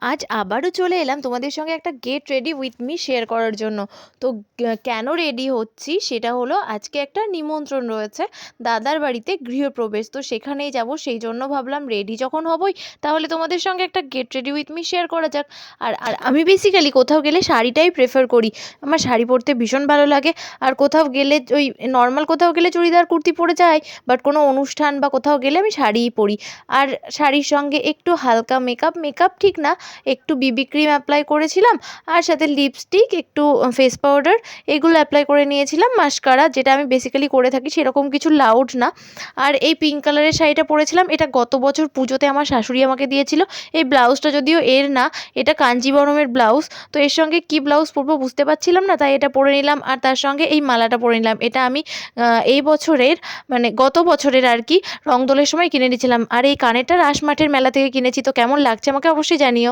আজ আবারও চলে এলাম তোমাদের সঙ্গে একটা get ready with me share করার জন্য। তো কেন রেডি হচ্ছি সেটা হলো, আজকে একটা নিমন্ত্রণ রয়েছে দাদার বাড়িতে, গৃহপ্রবেশ। তো সেখানেই যাব, সেই জন্য ভাবলাম রেডি যখন হবই তাহলে তোমাদের সঙ্গে একটা get ready with me share করা যাক। আর আর আমি বেসিক্যালি কোথাও গেলে শাড়িটাই প্রেফার করি। আমার শাড়ি পরতে ভীষণ ভালো লাগে। আর কোথাও গেলে ওই নর্মাল কোথাও গেলে চুড়িদার কুর্তি পরে যাই, বাট কোনো অনুষ্ঠান বা কোথাও গেলে আমি শাড়িই পরি। আর শাড়ির সঙ্গে একটু হালকা মেকআপ, মেকআপ ঠিক না, একটু বিবি ক্রিম অ্যাপ্লাই করেছিলাম, আর সাথে লিপস্টিক, একটু ফেস পাউডার, এগুলো অ্যাপ্লাই করে নিয়েছিলাম। মাস্কারা, যেটা আমি বেসিক্যালি করে থাকি, সেরকম কিছু লাউড না। আর এই পিঙ্ক কালারের শাড়িটা পরেছিলাম, এটা গত বছর পুজোতে আমার শাশুড়ি আমাকে দিয়েছিল। এই ব্লাউজটা যদিও এর না, এটা কাঞ্জিবরমের ব্লাউজ। তো এর সঙ্গে কি ব্লাউজ পরবো বুঝতে পারছিলাম না, তাই এটা পরে নিলাম। আর তার সঙ্গে এই মালাটা পরে নিলাম। এটা আমি এই বছরের, মানে গত বছরের আর কি, রংদোলের সময় কিনে নিয়েছিলাম। আর এই কানেরটা রাসমাঠের মেলা থেকে কিনেছি। তো কেমন লাগছে আমাকে অবশ্যই জানিও।